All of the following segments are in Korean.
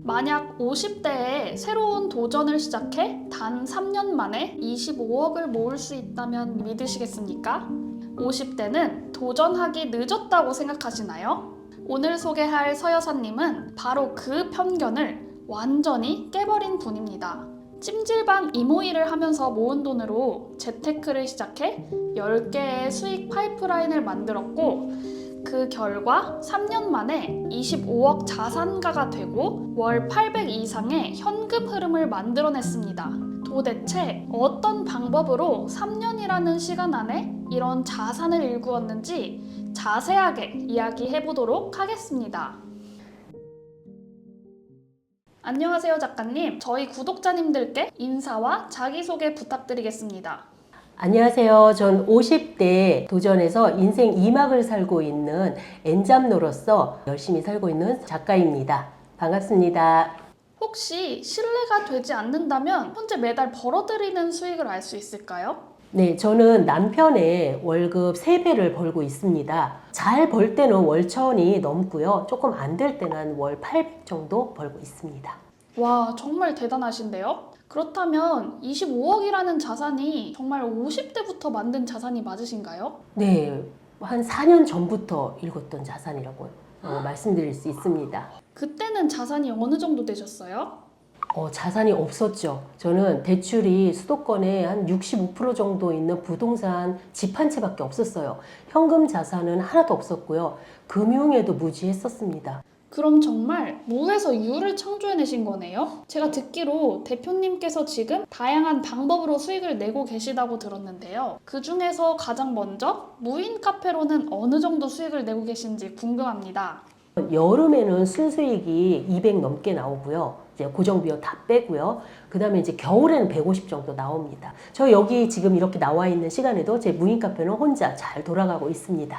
만약 50대에 새로운 도전을 시작해 단 3년 만에 25억을 모을 수 있다면 믿으시겠습니까? 50대는 도전하기 늦었다고 생각하시나요? 오늘 소개할 서 여사님은 바로 그 편견을 완전히 깨버린 분입니다. 찜질방 이모일을 하면서 모은 돈으로 재테크를 시작해 10개의 수익 파이프라인을 만들었고 그 결과 3년 만에 25억 자산가가 되고 월 800 이상의 현금 흐름을 만들어냈습니다. 도대체 어떤 방법으로 3년이라는 시간 안에 이런 자산을 일구었는지 자세하게 이야기해보도록 하겠습니다. 안녕하세요 작가님. 저희 구독자님들께 인사와 자기소개 부탁드리겠습니다. 안녕하세요. 전 50대 도전해서 인생 2막을 살고 있는 엔잡러로서 열심히 살고 있는 작가입니다. 반갑습니다. 혹시 신뢰가 되지 않는다면 현재 매달 벌어들이는 수익을 알 수 있을까요? 네, 저는 남편의 월급 3배를 벌고 있습니다. 잘 벌 때는 월 1,000이 넘고요. 조금 안 될 때는 월 800 정도 벌고 있습니다. 와, 정말 대단하신데요? 그렇다면 25억이라는 자산이 정말 50대부터 만든 자산이 맞으신가요? 네, 한 4년 전부터 읽었던 자산이라고 말씀드릴 수 있습니다. 그때는 자산이 어느 정도 되셨어요? 자산이 없었죠. 저는 대출이 수도권에 한 65% 정도 있는 부동산 집 한 채밖에 없었어요. 현금 자산은 하나도 없었고요. 금융에도 무지했었습니다. 그럼 정말 무에서 유를 창조해내신 거네요? 제가 듣기로 대표님께서 지금 다양한 방법으로 수익을 내고 계시다고 들었는데요. 그 중에서 가장 먼저 무인 카페로는 어느 정도 수익을 내고 계신지 궁금합니다. 여름에는 순수익이 200 넘게 나오고요. 이제 고정비용 다 빼고요. 그 다음에 이제 겨울에는 150 정도 나옵니다. 저 여기 지금 이렇게 나와 있는 시간에도 제 무인 카페는 혼자 잘 돌아가고 있습니다.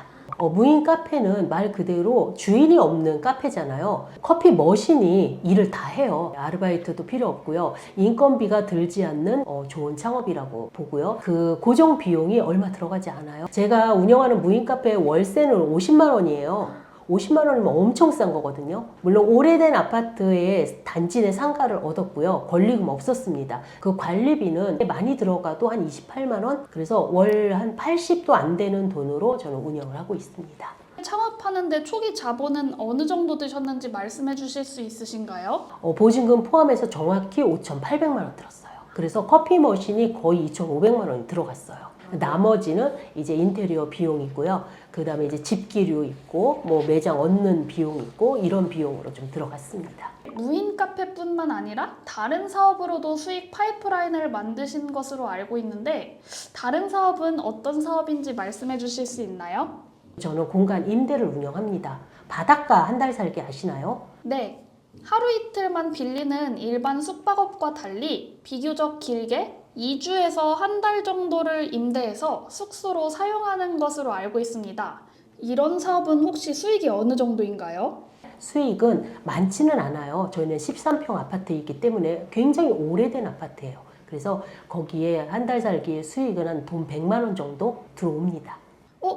무인 카페는 말 그대로 주인이 없는 카페잖아요. 커피 머신이 일을 다 해요. 아르바이트도 필요 없고요. 인건비가 들지 않는 좋은 창업이라고 보고요. 그 고정 비용이 얼마 들어가지 않아요. 제가 운영하는 무인 카페 월세는 50만 원이에요. 50만 원이면 엄청 싼 거거든요. 물론 오래된 아파트에 단지 내 상가를 얻었고요. 권리금 없었습니다. 그 관리비는 많이 들어가도 한 28만 원? 그래서 월 한 80도 안 되는 돈으로 저는 운영을 하고 있습니다. 창업하는데 초기 자본은 어느 정도 드셨는지 말씀해 주실 수 있으신가요? 보증금 포함해서 정확히 5,800만 원 들었어요. 그래서 커피 머신이 거의 2,500만 원이 들어갔어요. 나머지는 이제 인테리어 비용이고요. 그 다음에 이제 집기류 있고, 뭐 매장 얻는 비용 있고, 이런 비용으로 좀 들어갔습니다. 무인 카페뿐만 아니라 다른 사업으로도 수익 파이프라인을 만드신 것으로 알고 있는데 다른 사업은 어떤 사업인지 말씀해 주실 수 있나요? 저는 공간 임대를 운영합니다. 바닷가 한 달 살기 아시나요? 네. 하루 이틀만 빌리는 일반 숙박업과 달리 비교적 길게 2주에서 한 달 정도를 임대해서 숙소로 사용하는 것으로 알고 있습니다. 이런 사업은 혹시 수익이 어느 정도인가요? 수익은 많지는 않아요. 저희는 13평 아파트이기 때문에 굉장히 오래된 아파트예요. 그래서 거기에 한 달 살기의 수익은 한 돈 100만 원 정도 들어옵니다.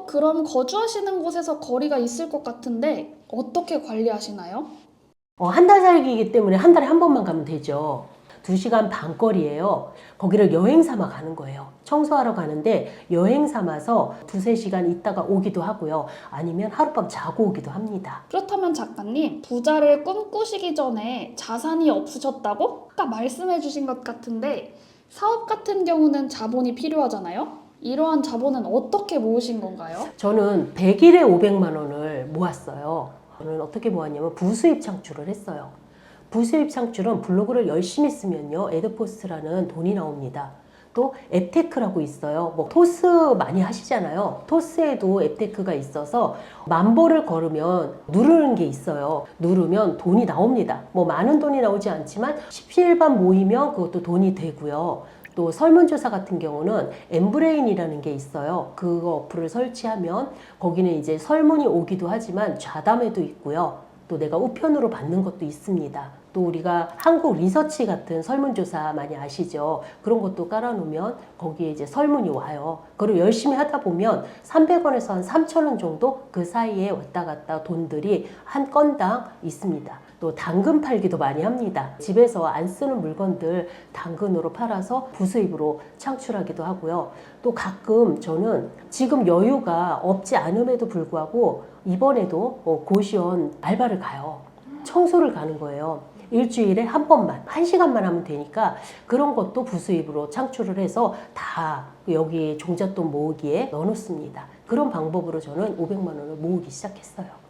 그럼 거주하시는 곳에서 거리가 있을 것 같은데 어떻게 관리하시나요? 한 달 살기이기 때문에 한 달에 한 번만 가면 되죠. 2시간 반 거리예요. 거기를 여행 삼아 가는 거예요. 청소하러 가는데 여행 삼아서 2-3시간 있다가 오기도 하고요. 아니면 하룻밤 자고 오기도 합니다. 그렇다면 작가님, 부자를 꿈꾸시기 전에 자산이 없으셨다고? 아까 말씀해 주신 것 같은데 사업 같은 경우는 자본이 필요하잖아요? 이러한 자본은 어떻게 모으신 건가요? 저는 100일에 500만 원을 모았어요. 저는 어떻게 모았냐면 부수입 창출을 했어요. 부수입 창출은 블로그를 열심히 쓰면요. 애드포스트라는 돈이 나옵니다. 또 앱테크라고 있어요. 뭐 토스 많이 하시잖아요. 토스에도 앱테크가 있어서 만보를 걸으면 누르는 게 있어요. 누르면 돈이 나옵니다. 뭐 많은 돈이 나오지 않지만 17반 모이면 그것도 돈이 되고요. 또 설문조사 같은 경우는 엠브레인이라는 게 있어요. 그거 어플을 설치하면 거기는 이제 설문이 오기도 하지만 좌담회도 있고요. 또 내가 우편으로 받는 것도 있습니다. 또 우리가 한국 리서치 같은 설문조사 많이 아시죠? 그런 것도 깔아놓으면 거기에 이제 설문이 와요. 그리고 열심히 하다 보면 300원에서 한 3,000원 정도 그 사이에 왔다 갔다 돈들이 한 건당 있습니다. 또 당근 팔기도 많이 합니다. 집에서 안 쓰는 물건들 당근으로 팔아서 부수입으로 창출하기도 하고요. 또 가끔 저는 지금 여유가 없지 않음에도 불구하고 이번에도 고시원 알바를 가요. 청소를 가는 거예요. 일주일에 한 번만, 1시간만 하면 되니까 그런 것도 부수입으로 창출을 해서 다 여기 종잣돈 모으기에 넣어놓습니다. 그런 방법으로 저는 500만 원을 모으기 시작했어요.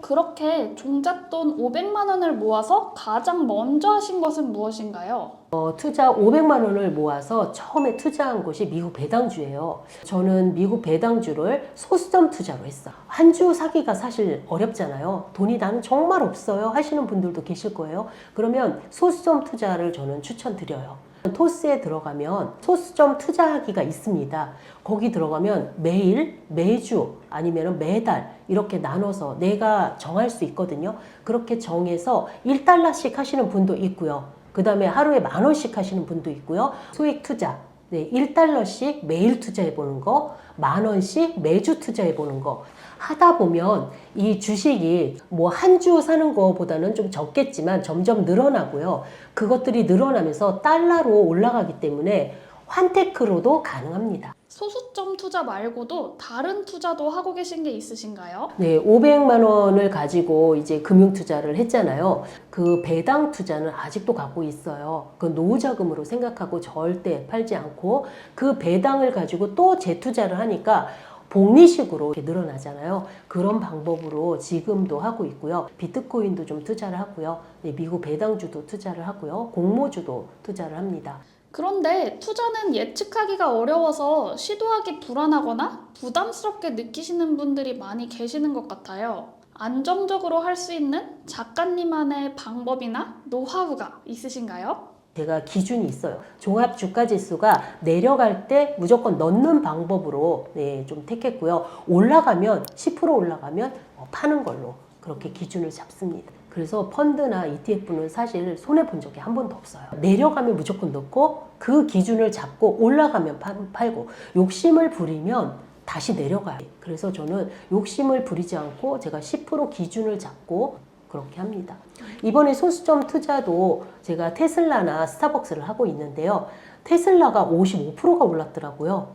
그렇게 종잣돈 500만 원을 모아서 가장 먼저 하신 것은 무엇인가요? 투자 500만 원을 모아서 처음에 투자한 곳이 미국 배당주예요. 저는 미국 배당주를 소수점 투자로 했어요. 한 주 사기가 사실 어렵잖아요. 돈이 나는 정말 없어요 하시는 분들도 계실 거예요. 그러면 소수점 투자를 저는 추천드려요. 토스에 들어가면 소수점 투자하기가 있습니다. 거기 들어가면 매일, 매주 아니면 매달 이렇게 나눠서 내가 정할 수 있거든요. 그렇게 정해서 1달러씩 하시는 분도 있고요. 그 다음에 하루에 10,000원씩 하시는 분도 있고요. 소액 투자, 1달러씩 매일 투자해보는 거, 10,000원씩 매주 해보는 거. 하다 보면 이 주식이 뭐 한 주 사는 거보다는 좀 적겠지만 점점 늘어나고요. 그것들이 늘어나면서 달러로 올라가기 때문에 환테크로도 가능합니다. 소수점 투자 말고도 다른 투자도 하고 계신 게 있으신가요? 네, 500만 원을 가지고 이제 금융 투자를 했잖아요. 그 배당 투자는 아직도 갖고 있어요. 그 노후 자금으로 생각하고 절대 팔지 않고 그 배당을 가지고 또 재투자를 하니까 복리식으로 이렇게 늘어나잖아요. 그런 방법으로 지금도 하고 있고요. 비트코인도 좀 투자를 하고요. 네, 미국 배당주도 투자를 하고요. 공모주도 투자를 합니다. 그런데 투자는 예측하기가 어려워서 시도하기 불안하거나 부담스럽게 느끼시는 분들이 많이 계시는 것 같아요. 안정적으로 할 수 있는 작가님만의 방법이나 노하우가 있으신가요? 제가 기준이 있어요. 종합 주가 지수가 내려갈 때 무조건 넣는 방법으로 좀 택했고요. 올라가면 10% 올라가면 파는 걸로 그렇게 기준을 잡습니다. 그래서 펀드나 ETF는 사실 손해 본 적이 한 번도 없어요. 내려가면 무조건 넣고 그 기준을 잡고 올라가면 팔고 욕심을 부리면 다시 내려가요. 그래서 저는 욕심을 부리지 않고 제가 10% 기준을 잡고 그렇게 합니다. 이번에 소수점 투자도 제가 테슬라나 스타벅스를 하고 있는데요. 테슬라가 55%가 올랐더라고요.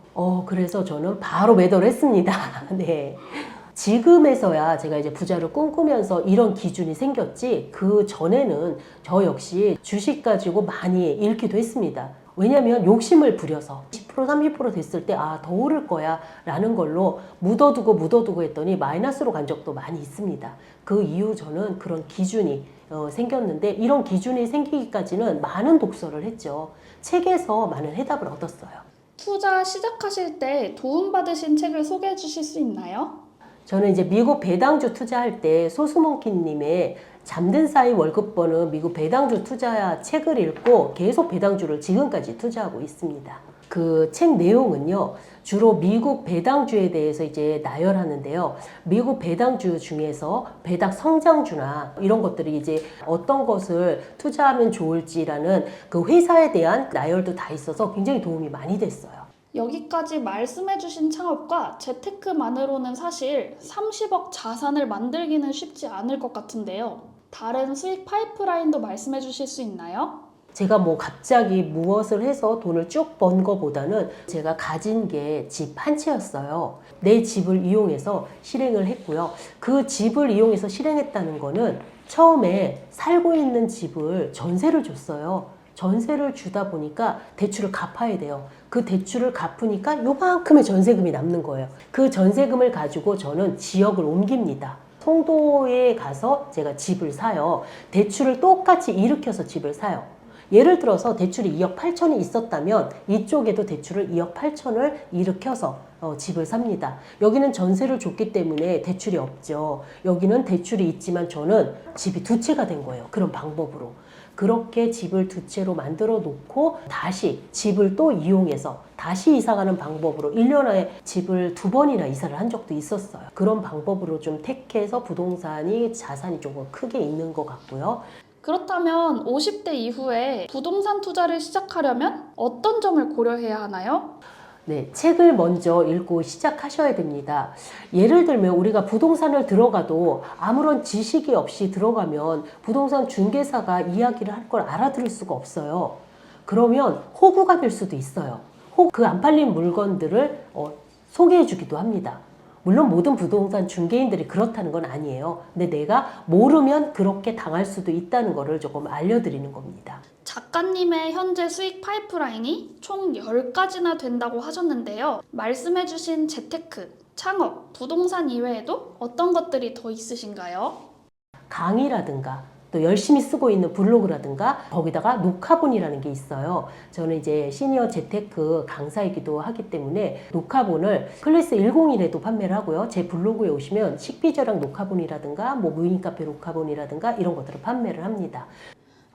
그래서 저는 바로 매도를 했습니다. 네. 지금에서야 제가 이제 부자를 꿈꾸면서 이런 기준이 생겼지 그 전에는 저 역시 주식 가지고 많이 잃기도 했습니다. 왜냐면 욕심을 부려서 10% 30% 됐을 때 더 오를 거야 라는 걸로 묻어두고 했더니 마이너스로 간 적도 많이 있습니다. 그 이후 저는 그런 기준이 생겼는데 이런 기준이 생기기까지는 많은 독서를 했죠. 책에서 많은 해답을 얻었어요. 투자 시작하실 때 도움받으신 책을 소개해 주실 수 있나요? 저는 이제 미국 배당주 투자할 때 소수몽키님의 잠든 사이 월급 버는 미국 배당주 투자 책을 읽고 계속 배당주를 지금까지 투자하고 있습니다. 그 책 내용은요, 주로 미국 배당주에 대해서 이제 나열하는데요. 미국 배당주 중에서 배당 성장주나 이런 것들이 이제 어떤 것을 투자하면 좋을지라는 그 회사에 대한 나열도 다 있어서 굉장히 도움이 많이 됐어요. 여기까지 말씀해주신 창업과 재테크만으로는 사실 30억 자산을 만들기는 쉽지 않을 것 같은데요. 다른 수익 파이프라인도 말씀해주실 수 있나요? 제가 뭐 갑자기 무엇을 해서 돈을 쭉 번 거보다는 제가 가진 게 집 한 채였어요. 내 집을 이용해서 실행을 했고요. 그 집을 이용해서 실행했다는 거는 처음에 살고 있는 집을 전세를 줬어요. 전세를 주다 보니까 대출을 갚아야 돼요. 그 대출을 갚으니까 요만큼의 전세금이 남는 거예요. 그 전세금을 가지고 저는 지역을 옮깁니다. 송도에 가서 제가 집을 사요. 대출을 똑같이 일으켜서 집을 사요. 예를 들어서 대출이 2억 8천이 있었다면 이쪽에도 대출을 2억 8천을 일으켜서 집을 삽니다. 여기는 전세를 줬기 때문에 대출이 없죠. 여기는 대출이 있지만 저는 집이 두 채가 된 거예요. 그런 방법으로. 그렇게 집을 두 채로 만들어 놓고 다시 집을 또 이용해서 다시 이사가는 방법으로 1년에 집을 2번이나 이사를 한 적도 있었어요. 그런 방법으로 좀 택해서 부동산이 자산이 조금 크게 있는 것 같고요. 그렇다면 50대 이후에 부동산 투자를 시작하려면 어떤 점을 고려해야 하나요? 네, 책을 먼저 읽고 시작하셔야 됩니다. 예를 들면 우리가 부동산을 들어가도 아무런 지식이 없이 들어가면 부동산 중개사가 이야기를 할 걸 알아들을 수가 없어요. 그러면 호구가 될 수도 있어요. 그 안 팔린 물건들을 소개해 주기도 합니다. 물론 모든 부동산 중개인들이 그렇다는 건 아니에요. 근데 내가 모르면 그렇게 당할 수도 있다는 거를 조금 알려드리는 겁니다. 작가님의 현재 수익 파이프라인이 총 10가지나 된다고 하셨는데요. 말씀해주신 재테크, 창업, 부동산 이외에도 어떤 것들이 더 있으신가요? 강의라든가 또 열심히 쓰고 있는 블로그라든가 거기다가 녹화본이라는 게 있어요. 저는 이제 시니어 재테크 강사이기도 하기 때문에 녹화본을 클래스 101에도 판매를 하고요. 제 블로그에 오시면 식비저랑 녹화본이라든가 뭐 무인카페 녹화본이라든가 이런 것들을 판매를 합니다.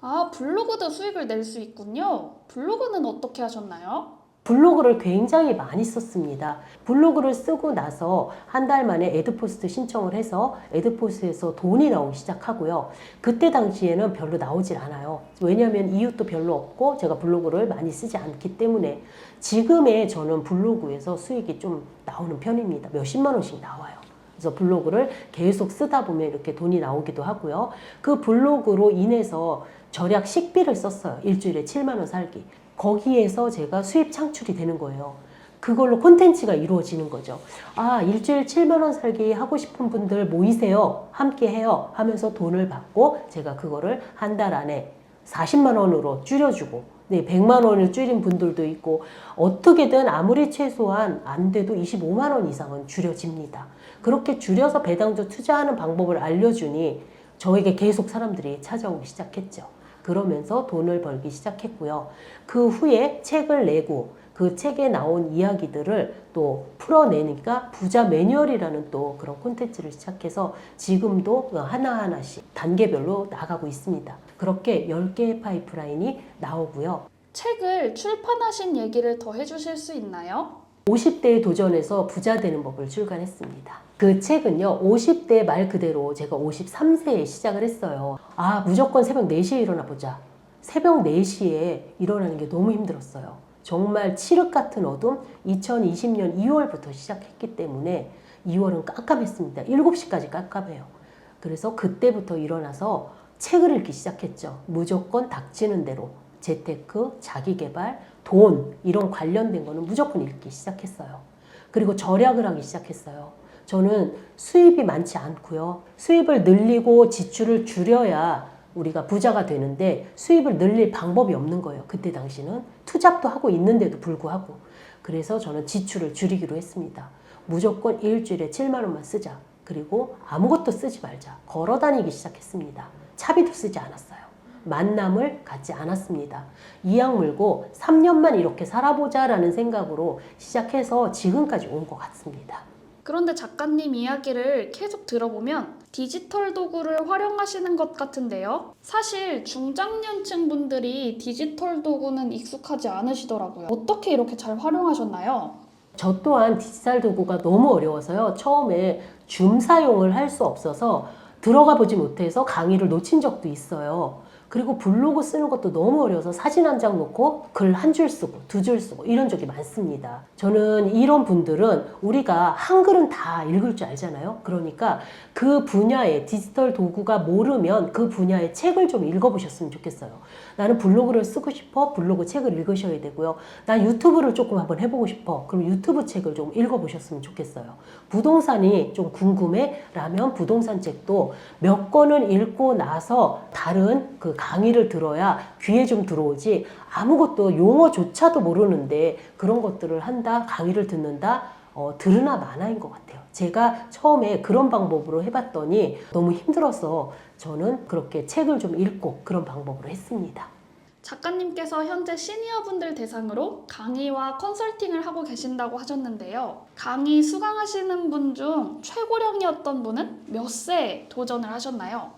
아, 블로그도 수익을 낼 수 있군요. 블로그는 어떻게 하셨나요? 블로그를 굉장히 많이 썼습니다. 블로그를 쓰고 나서 한 달 만에 애드포스트 신청을 해서 애드포스트에서 돈이 나오기 시작하고요. 그때 당시에는 별로 나오질 않아요. 왜냐하면 이웃도 별로 없고 제가 블로그를 많이 쓰지 않기 때문에 지금의 저는 블로그에서 수익이 좀 나오는 편입니다. 몇십만 원씩 나와요. 그래서 블로그를 계속 쓰다 보면 이렇게 돈이 나오기도 하고요. 그 블로그로 인해서 절약 식비를 썼어요. 일주일에 7만 원 살기. 거기에서 제가 수입 창출이 되는 거예요. 그걸로 콘텐츠가 이루어지는 거죠. 아, 일주일 7만 원 살기 하고 싶은 분들 모이세요. 함께 해요. 하면서 돈을 받고 제가 그거를 한 달 안에 40만 원으로 줄여주고, 네, 100만 원을 줄인 분들도 있고, 어떻게든 아무리 최소한 안 돼도 25만 원 이상은 줄여집니다. 그렇게 줄여서 배당주 투자하는 방법을 알려주니 저에게 계속 사람들이 찾아오기 시작했죠. 그러면서 돈을 벌기 시작했고요. 그 후에 책을 내고 그 책에 나온 이야기들을 또 풀어내니까 부자 매뉴얼이라는 또 그런 콘텐츠를 시작해서 지금도 하나하나씩 단계별로 나가고 있습니다. 그렇게 10개의 파이프라인이 나오고요. 책을 출판하신 얘기를 더 해주실 수 있나요? 50대에 도전해서 부자 되는 법을 출간했습니다. 그 책은요, 50대 말 그대로 제가 53세에 시작을 했어요. 아, 무조건 새벽 4시에 일어나 보자. 새벽 4시에 일어나는 게 너무 힘들었어요. 정말 칠흑 같은 어둠 2020년 2월부터 시작했기 때문에 2월은 깜깜했습니다. 7시까지 깜깜해요. 그래서 그때부터 일어나서 책을 읽기 시작했죠. 무조건 닥치는 대로. 재테크, 자기계발, 돈 이런 관련된 거는 무조건 읽기 시작했어요. 그리고 절약을 하기 시작했어요. 저는 수입이 많지 않고요. 수입을 늘리고 지출을 줄여야 우리가 부자가 되는데 수입을 늘릴 방법이 없는 거예요. 그때 당시는 투잡도 하고 있는데도 불구하고. 그래서 저는 지출을 줄이기로 했습니다. 무조건 일주일에 7만 원만 쓰자. 그리고 아무것도 쓰지 말자. 걸어 다니기 시작했습니다. 차비도 쓰지 않았어요. 만남을 갖지 않았습니다. 이악 물고 3년만 이렇게 살아보자라는 생각으로 시작해서 지금까지 온 것 같습니다. 그런데 작가님 이야기를 계속 들어보면 디지털 도구를 활용하시는 것 같은데요. 사실 중장년층 분들이 디지털 도구는 익숙하지 않으시더라고요. 어떻게 이렇게 잘 활용하셨나요? 저 또한 디지털 도구가 너무 어려워서요. 처음에 줌 사용을 할 수 없어서 들어가 보지 못해서 강의를 놓친 적도 있어요. 그리고 블로그 쓰는 것도 너무 어려워서 사진 한 장 놓고 글 한 줄 쓰고 2줄 쓰고 이런 적이 많습니다. 저는 이런 분들은 우리가 한글은 다 읽을 줄 알잖아요. 그러니까 그 분야의 디지털 도구가 모르면 그 분야의 책을 좀 읽어보셨으면 좋겠어요. 나는 블로그를 쓰고 싶어. 블로그 책을 읽으셔야 되고요. 난 유튜브를 조금 한번 해보고 싶어. 그럼 유튜브 책을 좀 읽어보셨으면 좋겠어요. 부동산이 좀 궁금해? 라면 부동산 책도 몇 권을 읽고 나서 다른 그 강의를 들어야 귀에 좀 들어오지 아무것도 용어조차도 모르는데 그런 것들을 한다, 강의를 듣는다, 들으나 마나인 것 같아요. 제가 처음에 그런 방법으로 해봤더니 너무 힘들어서 저는 그렇게 책을 좀 읽고 그런 방법으로 했습니다. 작가님께서 현재 시니어분들 대상으로 강의와 컨설팅을 하고 계신다고 하셨는데요. 강의 수강하시는 분 중 최고령이었던 분은 몇 세에 도전을 하셨나요?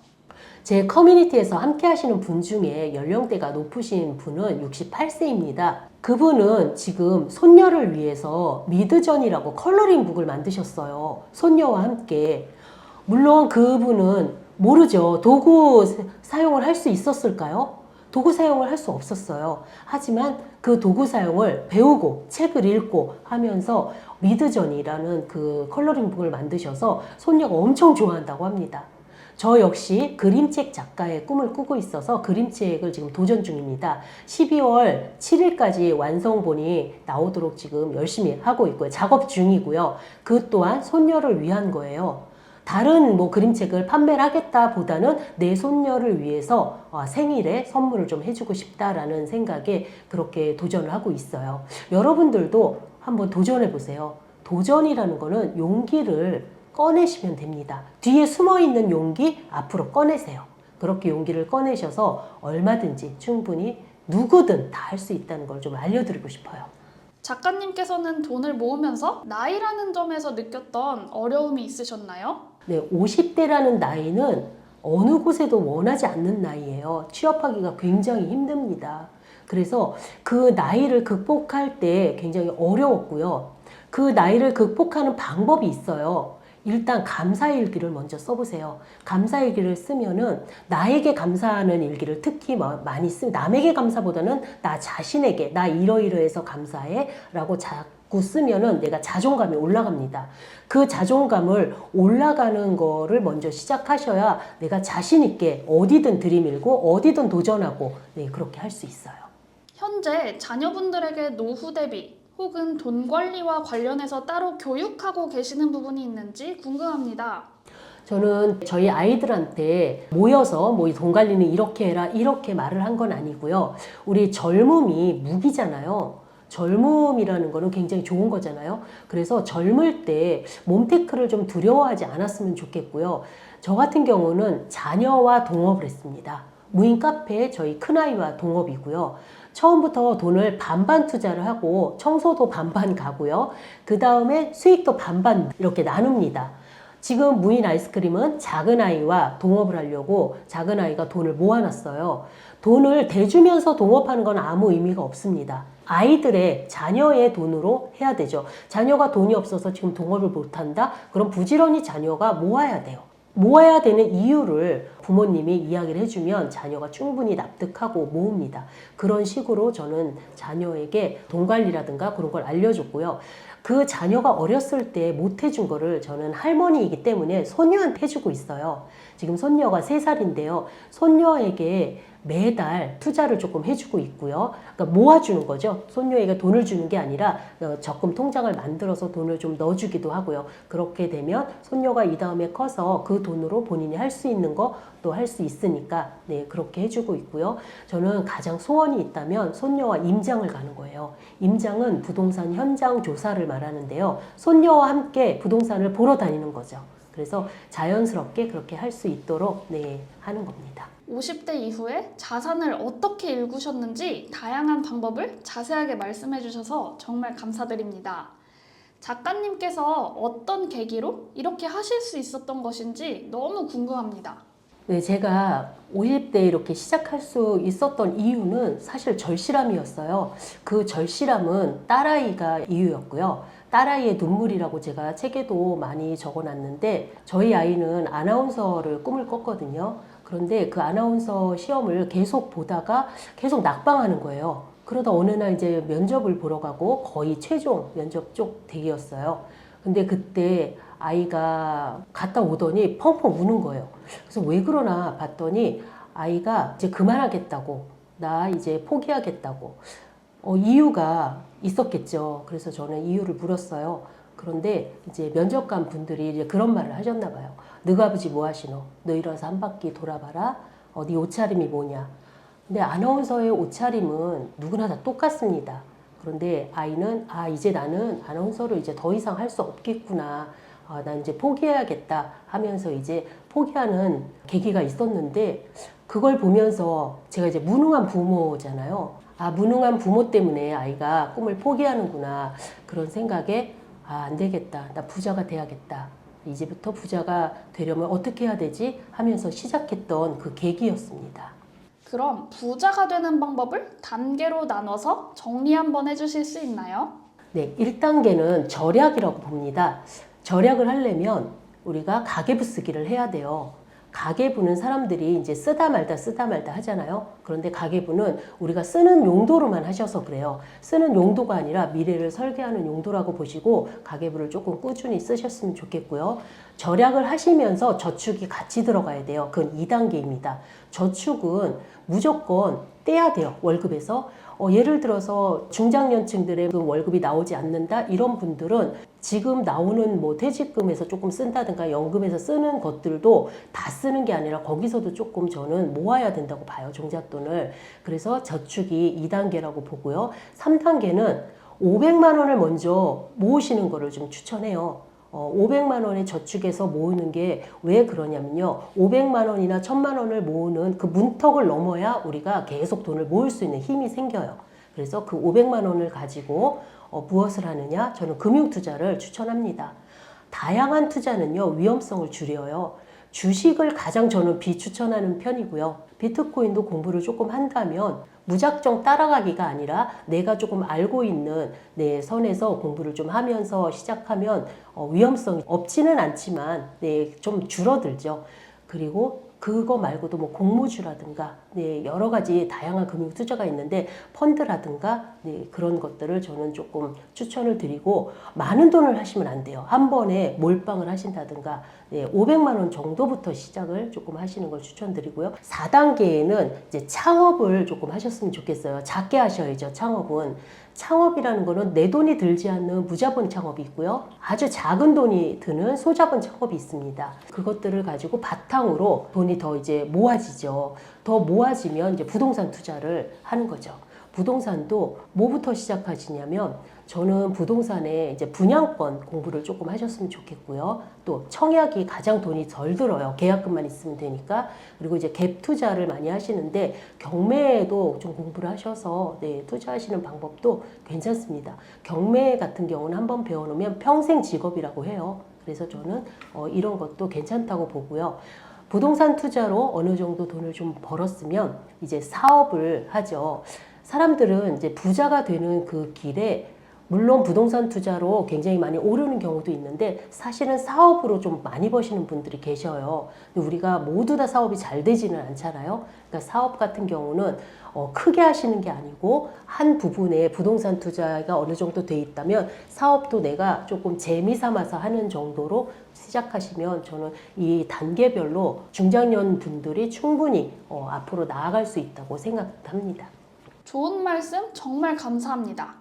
제 커뮤니티에서 함께 하시는 분 중에 연령대가 높으신 분은 68세입니다. 그분은 지금 손녀를 위해서 미드전이라고 컬러링 북을 만드셨어요. 손녀와 함께. 물론 그분은 모르죠. 도구 사용을 할 수 있었을까요? 도구 사용을 할 수 없었어요. 하지만 그 도구 사용을 배우고 책을 읽고 하면서 미드전이라는 그 컬러링북을 만드셔서 손녀가 엄청 좋아한다고 합니다. 저 역시 그림책 작가의 꿈을 꾸고 있어서 그림책을 지금 도전 중입니다. 12월 7일까지 완성본이 나오도록 지금 열심히 하고 있고요. 작업 중이고요. 그 또한 손녀를 위한 거예요. 다른 뭐 그림책을 판매를 하겠다 보다는 내 손녀를 위해서 생일에 선물을 좀 해주고 싶다라는 생각에 그렇게 도전을 하고 있어요. 여러분들도 한번 도전해 보세요. 도전이라는 거는 용기를 꺼내시면 됩니다. 뒤에 숨어 있는 용기 앞으로 꺼내세요. 그렇게 용기를 꺼내셔서 얼마든지 충분히 누구든 다 할 수 있다는 걸 좀 알려드리고 싶어요. 작가님께서는 돈을 모으면서 나이라는 점에서 느꼈던 어려움이 있으셨나요? 네, 50대라는 나이는 어느 곳에도 원하지 않는 나이예요. 취업하기가 굉장히 힘듭니다. 그래서 그 나이를 극복할 때 굉장히 어려웠고요. 그 나이를 극복하는 방법이 있어요. 일단 감사일기를 먼저 써보세요. 감사일기를 쓰면은 나에게 감사하는 일기를 특히 많이 쓰면 남에게 감사보다는 나 자신에게 나 이러이러해서 감사해 라고 자꾸 쓰면은 내가 자존감이 올라갑니다. 그 자존감을 올라가는 거를 먼저 시작하셔야 내가 자신 있게 어디든 들이밀고 어디든 도전하고 네, 그렇게 할 수 있어요. 현재 자녀분들에게 노후 대비 혹은 돈 관리와 관련해서 따로 교육하고 계시는 부분이 있는지 궁금합니다. 저는 저희 아이들한테 모여서 뭐 돈 관리는 이렇게 해라 이렇게 말을 한 건 아니고요. 우리 젊음이 무기잖아요. 젊음이라는 거는 굉장히 좋은 거잖아요. 그래서 젊을 때 몸테크를 좀 두려워하지 않았으면 좋겠고요. 저 같은 경우는 자녀와 동업을 했습니다. 무인 카페 저희 큰아이와 동업이고요. 처음부터 돈을 반반 투자를 하고 청소도 반반 가고요. 그 다음에 수익도 반반 이렇게 나눕니다. 지금 무인 아이스크림은 작은 아이와 동업을 하려고 작은 아이가 돈을 모아놨어요. 돈을 대주면서 동업하는 건 아무 의미가 없습니다. 아이들의 자녀의 돈으로 해야 되죠. 자녀가 돈이 없어서 지금 동업을 못한다? 그럼 부지런히 자녀가 모아야 돼요. 모아야 되는 이유를 부모님이 이야기를 해주면 자녀가 충분히 납득하고 모읍니다. 그런 식으로 저는 자녀에게 돈 관리라든가 그런 걸 알려줬고요. 그 자녀가 어렸을 때 못 해준 거를 저는 할머니이기 때문에 손녀한테 해주고 있어요. 지금 손녀가 3살인데요. 손녀에게 매달 투자를 조금 해주고 있고요. 그러니까 모아주는 거죠. 손녀에게 돈을 주는 게 아니라 적금 통장을 만들어서 돈을 좀 넣어주기도 하고요. 그렇게 되면 손녀가 이 다음에 커서 그 돈으로 본인이 할 수 있는 거 또 할 수 있으니까 네, 그렇게 해주고 있고요. 저는 가장 소원이 있다면 손녀와 임장을 가는 거예요. 임장은 부동산 현장 조사를 말하는데요. 손녀와 함께 부동산을 보러 다니는 거죠. 그래서 자연스럽게 그렇게 할 수 있도록 네, 하는 겁니다. 50대 이후에 자산을 어떻게 일구셨는지 다양한 방법을 자세하게 말씀해 주셔서 정말 감사드립니다. 작가님께서 어떤 계기로 이렇게 하실 수 있었던 것인지 너무 궁금합니다. 네, 제가 50대 이렇게 시작할 수 있었던 이유는 사실 절실함이었어요. 그 절실함은 딸아이가 이유였고요. 딸아이의 눈물이라고 제가 책에도 많이 적어놨는데 저희 아이는 아나운서를 꿈을 꿨거든요. 그런데 그 아나운서 시험을 계속 보다가 계속 낙방하는 거예요. 그러다 어느 날 이제 면접을 보러 가고 거의 최종 면접 쪽 대기였어요. 근데 그때 아이가 갔다 오더니 펑펑 우는 거예요. 그래서 왜 그러나 봤더니 아이가 이제 그만하겠다고, 나 이제 포기하겠다고. 이유가 있었겠죠. 그래서 저는 이유를 물었어요. 그런데 이제 면접관 분들이 이제 그런 말을 하셨나 봐요. 너희 아버지 뭐 하시노? 너 일어나서 한 바퀴 돌아봐라. 네 옷차림이 뭐냐? 근데 아나운서의 옷차림은 누구나 다 똑같습니다. 그런데 아이는 이제 나는 아나운서를 이제 더 이상 할 수 없겠구나. 난 이제 포기해야겠다 하면서 이제 포기하는 계기가 있었는데 그걸 보면서 제가 이제 무능한 부모잖아요. 무능한 부모 때문에 아이가 꿈을 포기하는구나. 그런 생각에 안 되겠다. 나 부자가 돼야겠다. 이제부터 부자가 되려면 어떻게 해야 되지? 하면서 시작했던 그 계기였습니다. 그럼 부자가 되는 방법을 단계로 나눠서 정리 한번 해주실 수 있나요? 네, 1단계는 절약이라고 봅니다. 절약을 하려면 우리가 가계부 쓰기를 해야 돼요. 가계부는 사람들이 이제 쓰다 말다 하잖아요. 그런데 가계부는 우리가 쓰는 용도로만 하셔서 그래요. 쓰는 용도가 아니라 미래를 설계하는 용도라고 보시고 가계부를 조금 꾸준히 쓰셨으면 좋겠고요. 절약을 하시면서 저축이 같이 들어가야 돼요. 그건 2단계입니다. 저축은 무조건 떼야 돼요. 월급에서. 예를 들어서 중장년층들의 그 월급이 나오지 않는다 이런 분들은 지금 나오는 뭐 퇴직금에서 조금 쓴다든가 연금에서 쓰는 것들도 다 쓰는 게 아니라 거기서도 조금 저는 모아야 된다고 봐요. 종잣돈을. 그래서 저축이 2단계라고 보고요. 3단계는 500만 원을 먼저 모으시는 거를 좀 추천해요. 500만 원의 저축에서 모으는 게 왜 그러냐면요. 500만 원이나 1000만 원을 모으는 그 문턱을 넘어야 우리가 계속 돈을 모을 수 있는 힘이 생겨요. 그래서 그 500만 원을 가지고 무엇을 하느냐? 저는 금융투자를 추천합니다. 다양한 투자는요. 위험성을 줄여요. 주식을 가장 저는 비추천하는 편이고요. 비트코인도 공부를 조금 한다면 무작정 따라가기가 아니라 내가 조금 알고 있는 내 선에서 공부를 좀 하면서 시작하면 위험성이 없지는 않지만 좀 줄어들죠. 그리고 그거 말고도 뭐 공모주라든가 여러 가지 다양한 금융 투자가 있는데 펀드라든가 그런 것들을 저는 조금 추천을 드리고 많은 돈을 하시면 안 돼요. 한 번에 몰빵을 하신다든가 500만 원 정도부터 시작을 조금 하시는 걸 추천드리고요. 4단계에는 이제 창업을 조금 하셨으면 좋겠어요. 작게 하셔야죠. 창업이라는 거는 내 돈이 들지 않는 무자본 창업이 있고요. 아주 작은 돈이 드는 소자본 창업이 있습니다. 그것들을 가지고 바탕으로 돈이 더 이제 모아지죠. 더 모아지면 이제 부동산 투자를 하는 거죠. 부동산도 뭐부터 시작하시냐면 저는 부동산에 이제 분양권 공부를 조금 하셨으면 좋겠고요. 또 청약이 가장 돈이 덜 들어요. 계약금만 있으면 되니까. 그리고 이제 갭 투자를 많이 하시는데 경매도 좀 공부를 하셔서 투자하시는 방법도 괜찮습니다. 경매 같은 경우는 한번 배워놓으면 평생 직업이라고 해요. 그래서 저는 이런 것도 괜찮다고 보고요. 부동산 투자로 어느 정도 돈을 좀 벌었으면 이제 사업을 하죠. 사람들은 이제 부자가 되는 그 길에 물론 부동산 투자로 굉장히 많이 오르는 경우도 있는데 사실은 사업으로 좀 많이 버시는 분들이 계셔요. 근데 우리가 모두 다 사업이 잘 되지는 않잖아요. 그러니까 사업 같은 경우는 크게 하시는 게 아니고 한 부분에 부동산 투자가 어느 정도 돼 있다면 사업도 내가 조금 재미 삼아서 하는 정도로 시작하시면 저는 이 단계별로 중장년 분들이 충분히 앞으로 나아갈 수 있다고 생각합니다. 좋은 말씀 정말 감사합니다.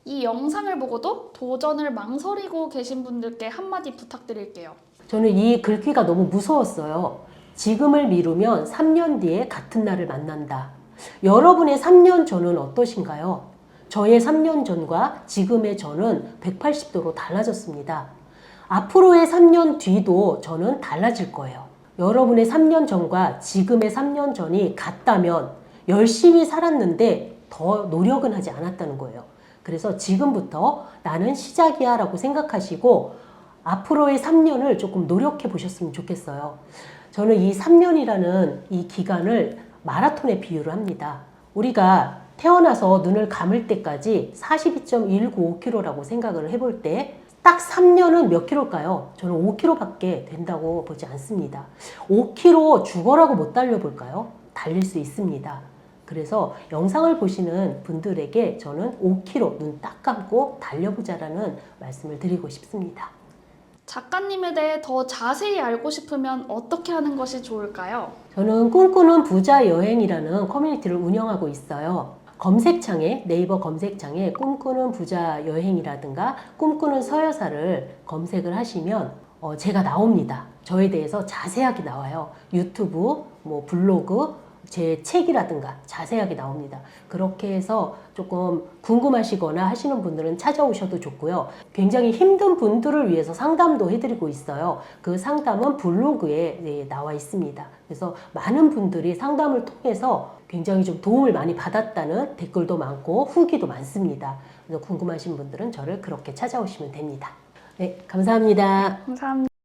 이 영상을 보고도 도전을 망설이고 계신 분들께 한마디 부탁드릴게요. 저는 이 글귀가 너무 무서웠어요. 지금을 미루면 3년 뒤에 같은 날을 만난다. 여러분의 3년 전은 어떠신가요? 저의 3년 전과 지금의 저는 180도로 달라졌습니다. 앞으로의 3년 뒤도 저는 달라질 거예요. 여러분의 3년 전과 지금의 3년 전이 같다면 열심히 살았는데 더 노력은 하지 않았다는 거예요. 그래서 지금부터 나는 시작이야 라고 생각하시고 앞으로의 3년을 조금 노력해 보셨으면 좋겠어요. 저는 이 3년이라는 이 기간을 마라톤에 비유를 합니다. 우리가 태어나서 눈을 감을 때까지 42.195km라고 생각을 해볼 때 딱 3년은 몇 킬로일까요? 저는 5km밖에 된다고 보지 않습니다. 5km 죽어라고 못 달려볼까요? 달릴 수 있습니다. 그래서 영상을 보시는 분들에게 저는 5km 눈 딱 감고 달려보자라는 말씀을 드리고 싶습니다. 작가님에 대해 더 자세히 알고 싶으면 어떻게 하는 것이 좋을까요? 저는 꿈꾸는 부자 여행이라는 커뮤니티를 운영하고 있어요. 검색창에 네이버 검색창에 꿈꾸는 부자 여행이라든가 꿈꾸는 서여사를 검색을 하시면 제가 나옵니다. 저에 대해서 자세하게 나와요. 유튜브, 블로그, 제 책이라든가 자세하게 나옵니다. 그렇게 해서 조금 궁금하시거나 하시는 분들은 찾아오셔도 좋고요. 굉장히 힘든 분들을 위해서 상담도 해드리고 있어요. 그 상담은 블로그에 나와 있습니다. 그래서 많은 분들이 상담을 통해서 굉장히 좀 도움을 많이 받았다는 댓글도 많고 후기도 많습니다. 그래서 궁금하신 분들은 저를 그렇게 찾아오시면 됩니다. 네, 감사합니다. 감사합니다.